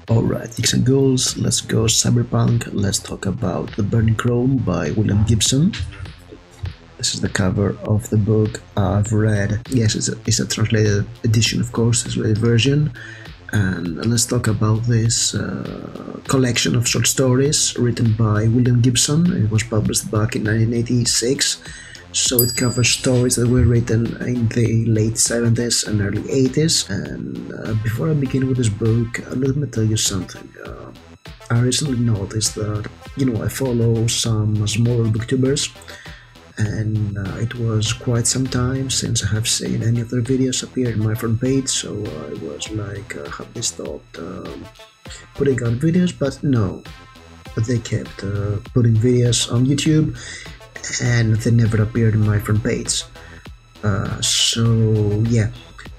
Alright, Geeks and Ghouls, let's go Cyberpunk. Let's talk about The Burning Chrome by William Gibson. This is the cover of the book I've read. Yes, it's a translated edition, of course, translated version. And let's talk about this collection of short stories written by William Gibson. It was published back in 1986. So it covers stories that were written in the late 70s and early 80s. And before I begin with this book, let me tell you something. I recently noticed that, I follow some smaller booktubers, and it was quite some time since I have seen any of their videos appear in my front page, so I was like, have they stopped putting out videos? But no, they kept putting videos on YouTube, and they never appeared in my front page. So yeah,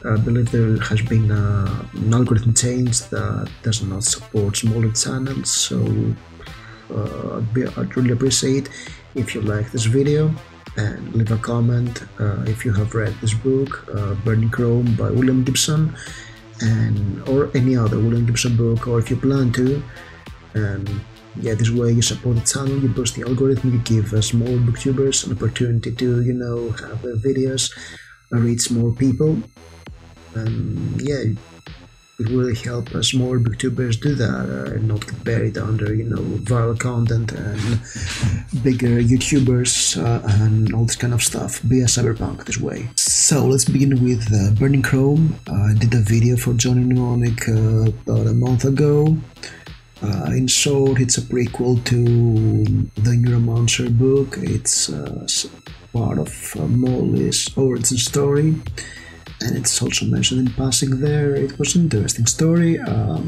I believe there has been an algorithm change that does not support smaller channels, so I'd really appreciate if you like this video and leave a comment if you have read this book, Burning Chrome by William Gibson, or any other William Gibson book, or if you plan to. And yeah, this way you support the channel, you boost the algorithm, you give small booktubers an opportunity to, have their videos reach more people. And yeah, it will help small booktubers do that, and not get buried under, viral content and bigger YouTubers and all this kind of stuff via Cyberpunk this way. So let's begin with Burning Chrome. I did a video for Johnny Mnemonic about a month ago. In short, it's a prequel to the Neuromancer book. It's part of Molly's origin story, and it's also mentioned in passing there. It was an interesting story. I'll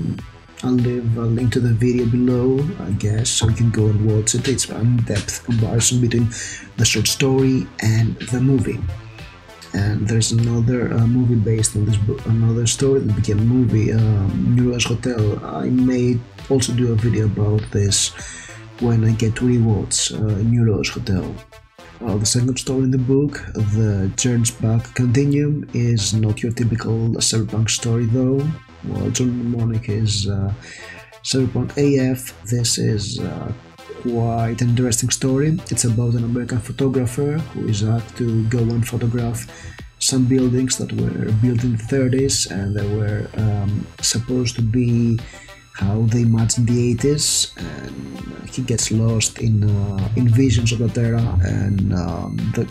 leave a link to the video below, I guess, so you can go and watch it. It's an in-depth comparison between the short story and the movie. And there's another movie based on this book, another story that became a movie, New Rose Hotel. I may also do a video about this when I get to rewatch New Rose Hotel. The second story in the book, The Journey's Back Continuum, is not your typical Cyberpunk story though. While John Mnemonic is Cyberpunk AF, this is quite an interesting story. It's about an American photographer who is asked to go and photograph some buildings that were built in the 30s, and they were supposed to be how they imagined the 80s, and he gets lost in visions of that era, and the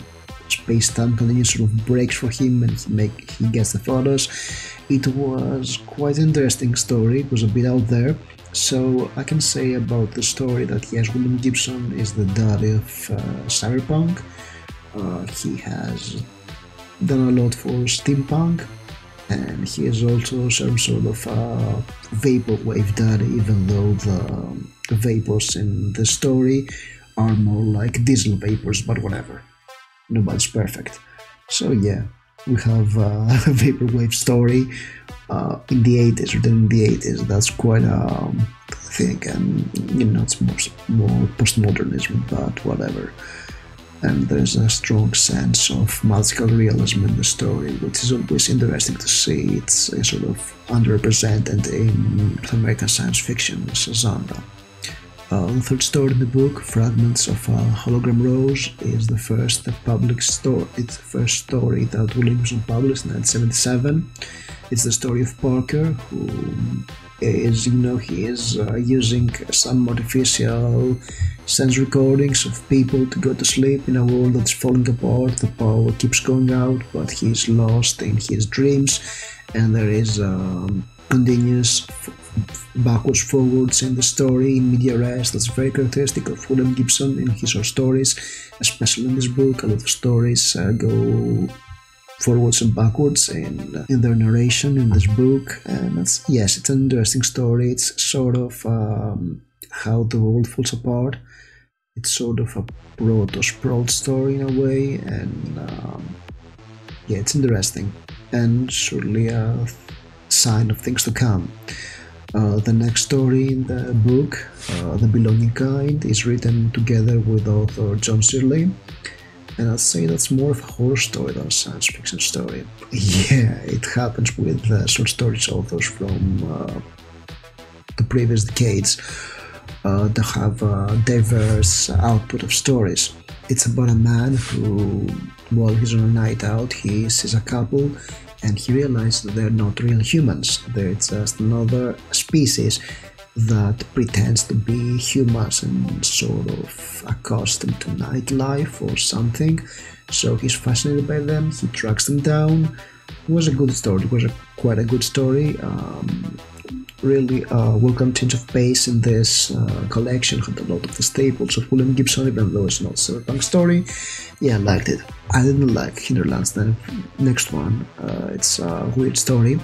space-time continues sort of breaks for him, and he gets the photos. It was quite an interesting story. It was a bit out there. So I can say about the story that yes, William Gibson is the daddy of Cyberpunk. He has done a lot for steampunk, and he is also some sort of vaporwave daddy, even though the vapors in the story are more like diesel vapors, but whatever. Nobody's perfect. So yeah, we have a vaporwave story in the 80s, written in the 80s. That's quite a thing, and it's more postmodernism, but whatever. And there's a strong sense of magical realism in the story, which is always interesting to see. It's sort of underrepresented in American science fiction genre. The third story in the book, Fragments of a Hologram Rose, is the first public story. It's the first story that William Gibson published in 1977. It's the story of Parker, who is, he is using some artificial sense recordings of people to go to sleep in a world that's falling apart. The power keeps going out, but he's lost in his dreams, and there is continuous backwards forwards in the story in media res. That's very characteristic of William Gibson in his short stories, especially in this book. A lot of stories go forwards and backwards in their narration in this book, and it's an interesting story. It's sort of how the world falls apart. It's sort of a proto-sprawled story in a way, and it's interesting, and surely a sign of things to come. The next story in the book, The Belonging Kind, is written together with author John Shirley, and I'd say that's more of a horror story than a science fiction story. Yeah, it happens with short stories authors from the previous decades that have a diverse output of stories. It's about a man who, while he's on a night out, he sees a couple and he realizes that they're not real humans. They're just another species that pretends to be humans and sort of accustomed to nightlife or something. So he's fascinated by them, he tracks them down. It was a good story, it was quite a good story. Really welcome change of pace in this collection, had a lot of the staples of William Gibson, even though it's not a cyberpunk story. Yeah, I liked it. I didn't like Hinterlands. Then next one, it's a weird story.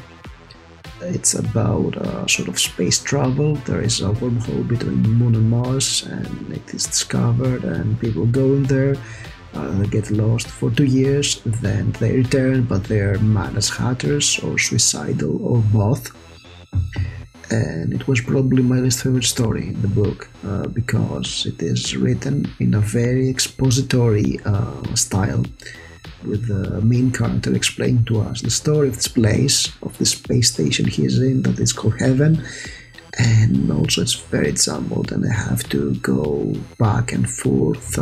It's about sort of space travel. There is a wormhole between the Moon and Mars, and it is discovered, and people go in there. They get lost for 2 years, then they return, but they're mad as hatters or suicidal or both. And it was probably my least favorite story in the book because it is written in a very expository style, with the main character explaining to us the story of this place, of the space station he is in, that is called Heaven, and also it's very jumbled and I have to go back and forth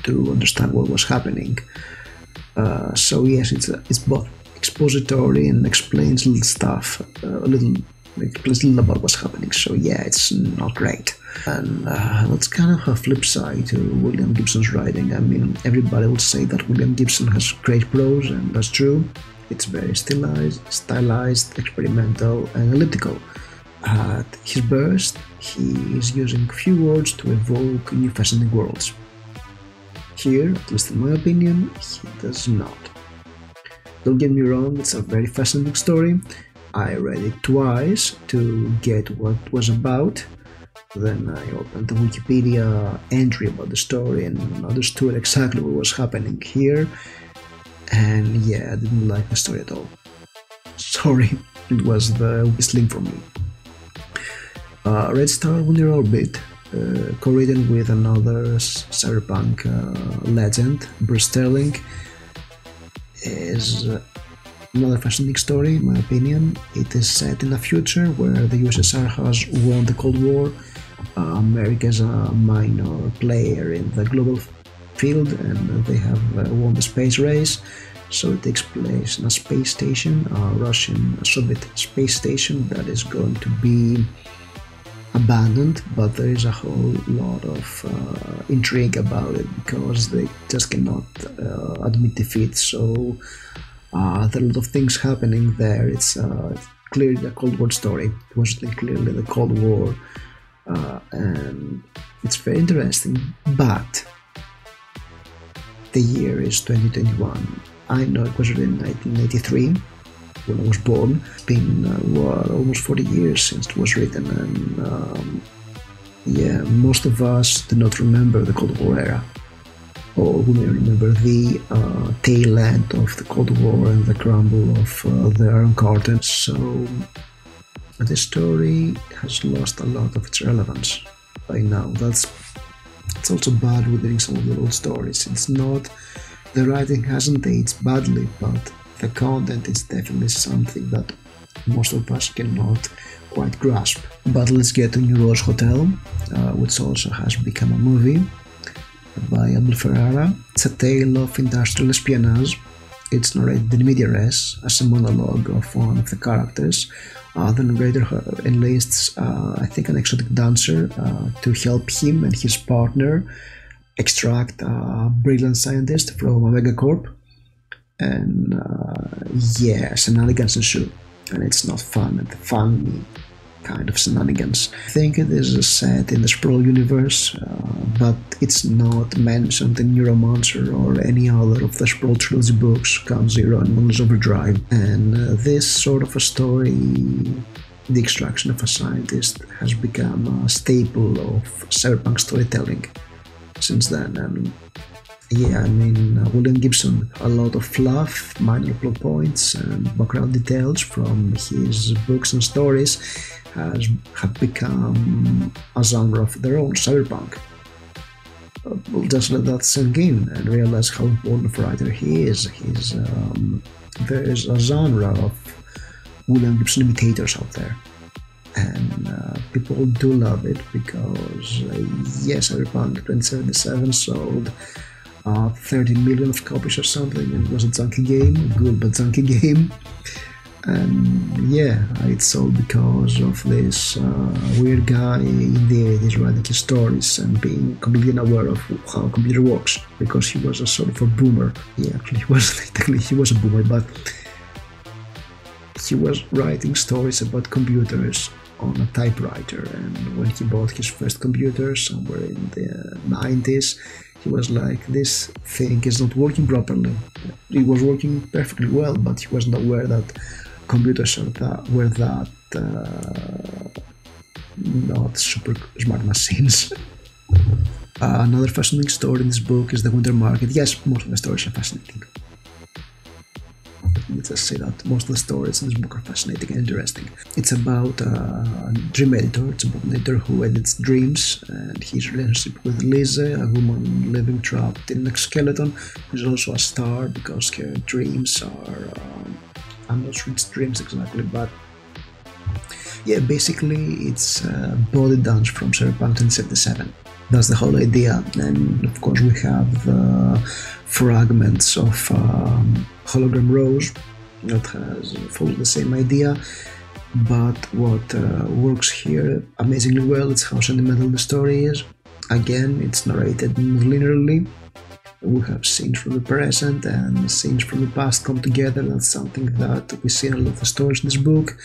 to understand what was happening. So yes, it's both expository and explains little stuff, explains a little about what's happening. So yeah, it's not great. And that's kind of a flip side to William Gibson's writing. I mean, everybody would say that William Gibson has great prose, and that's true. It's very stylized, experimental, and elliptical. At his burst, he is using few words to evoke new fascinating worlds. Here, at least in my opinion, he does not. Don't get me wrong, it's a very fascinating story. I read it twice to get what it was about. Then I opened the Wikipedia entry about the story and understood exactly what was happening here. And yeah, I didn't like the story at all. Sorry, it was the whistling for me. Red Star Winter Orbit, co-written with another cyberpunk legend, Bruce Sterling, is another fascinating story in my opinion. It is set in a future where the USSR has won the Cold War. America is a minor player in the global field and they have won the space race. So it takes place in a space station, a Russian Soviet space station that is going to be abandoned, but there is a whole lot of intrigue about it because they just cannot admit defeat. So there are a lot of things happening there. It's clearly a Cold War story. It was clearly the Cold War, and it's very interesting. But the year is 2021. I know it was written in 1983 when I was born. It's been almost 40 years since it was written, and yeah, most of us do not remember the Cold War era, or we may remember the tail end of the Cold War and the crumble of the Iron Curtain. So the story has lost a lot of its relevance by now. It's also bad with reading some of the old stories. It's not, the writing hasn't aged badly, but the content is definitely something that most of us cannot quite grasp. But let's get to New Rose Hotel, which also has become a movie by Abel Ferrara. It's a tale of industrial espionage. It's narrated in media res as a monologue of one of the characters. The narrator enlists, I think, an exotic dancer to help him and his partner extract a brilliant scientist from a megacorp. And yeah, shenanigans ensue, and it's not fun and funny kind of shenanigans. I think it is set in the Sprawl universe, but it's not mentioned in Neuromancer or any other of the Sprawl trilogy books, Count Zero and Moonless Overdrive. And this sort of a story, the extraction of a scientist, has become a staple of cyberpunk storytelling since then. And yeah, I mean, William Gibson, a lot of fluff, minor plot points and background details from his books and stories have become a genre of their own, cyberpunk. We'll just let that sink in and realize how important of a writer he is. There is a genre of William Gibson imitators out there, and people do love it because, yes, Cyberpunk 2077 sold 30 million of copies or something, and it was a junky game, a good but junky game. And yeah, it's all because of this weird guy in the 80s writing his stories and being completely unaware of how a computer works, because he was a sort of a boomer. Yeah, actually he was a boomer, but he was writing stories about computers on a typewriter, and when he bought his first computer somewhere in the 90s, he was like, this thing is not working properly. It was working perfectly well, but he wasn't aware that computers were that not super smart machines. Another fascinating story in this book is the winter market. Yes, most of the stories are fascinating. Let's just say that most of the stories in this book are fascinating and interesting. It's about a dream editor. It's about an editor who edits dreams, and his relationship with Lisa, a woman living trapped in a skeleton, who's also a star because her dreams are I'm not sure it's dreams exactly, but yeah, basically it's body dance from Cyberpunk 2077. That's the whole idea, and of course we have the fragments of Hologram Rose that follows the same idea, but what works here amazingly well is how sentimental the story is. Again, it's narrated linearly. We have scenes from the present and scenes from the past come together. That's something that we see in a lot of the stories in this book,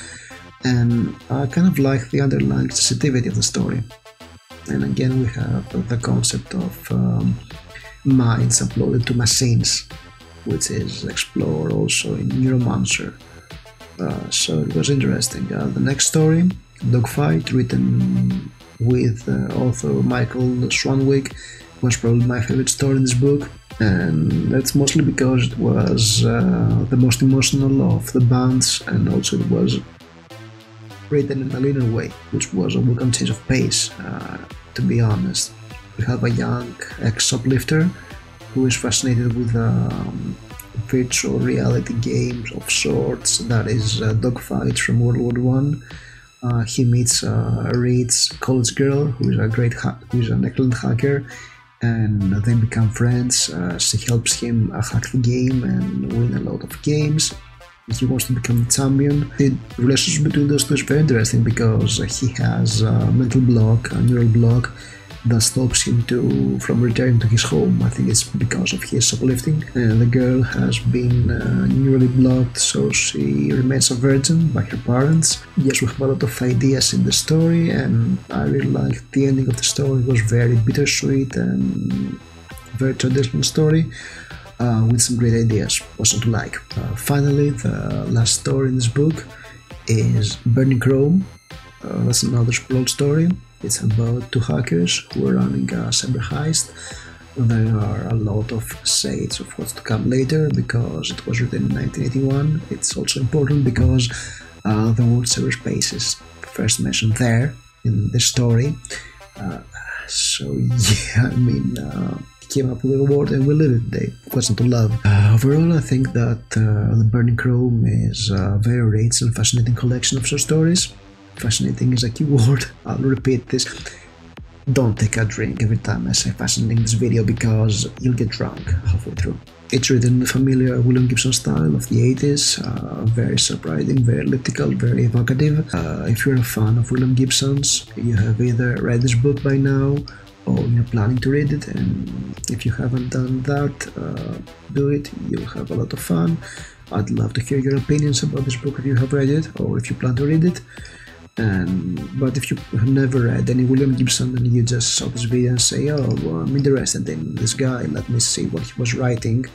and I kind of like the underlying sensitivity of the story. And again, we have the concept of minds uploaded to machines, which is explored also in Neuromancer. So it was interesting. The next story, Dogfight, written with author Michael Swanwick, was probably my favorite story in this book, and that's mostly because it was the most emotional of the bands, and also it was written in a linear way, which was a welcome change of pace, to be honest. We have a young ex-shoplifter who is fascinated with virtual reality games of sorts, that is dogfights from World War I. He meets a rich college girl who is an excellent hacker, and they become friends. She helps him hack the game and win a lot of games. He wants to become the champion. The relationship between those two is very interesting because he has a mental block, a neural block, that stops him from returning to his home. I think it's because of his shoplifting. And the girl has been neurally blocked, so she remains a virgin by her parents. Yes, we have a lot of ideas in the story, and I really liked the ending of the story. It was very bittersweet and very traditional story, with some great ideas. What's not to like? Finally, the last story in this book is Burning Chrome. That's another plot story. It's about two hackers who are running a cyber heist. There are a lot of shades of what's to come later because it was written in 1981. It's also important because the word cyberspace is first mentioned there in the story. So yeah, I mean, came up with a word and we live it today. What's not to love? Overall, I think that the Burning Chrome is a very rich and fascinating collection of short stories. Fascinating is a key word. I'll repeat this. Don't take a drink every time I say fascinating in this video because you'll get drunk halfway through. It's written in the familiar William Gibson style of the 80s, very surprising, very elliptical, very evocative. If you're a fan of William Gibson's, you have either read this book by now or you're planning to read it, and if you haven't done that, do it. You'll have a lot of fun. I'd love to hear your opinions about this book if you have read it or if you plan to read it. But if you have never read any William Gibson and you just saw this video and say, oh, well, I'm interested in this guy, let me see what he was writing,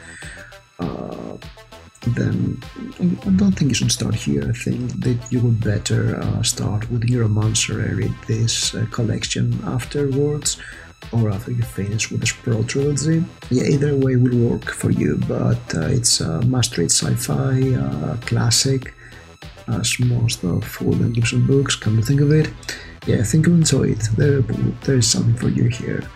then I don't think you should start here. I think that you would better start with Neuromancer and read this collection afterwards, or after you finish with the Sprawl trilogy. Yeah, either way will work for you, but it's a must-read sci-fi classic, as most of William Gibson books, come to think of it. Yeah, I think you'll enjoy it. There is something for you here.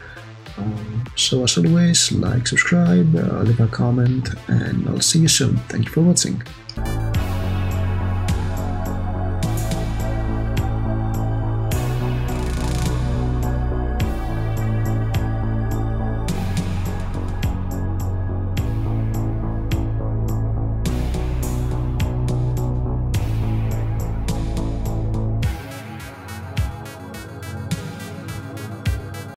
So as always, like, subscribe, leave a comment, and I'll see you soon. Thank you for watching.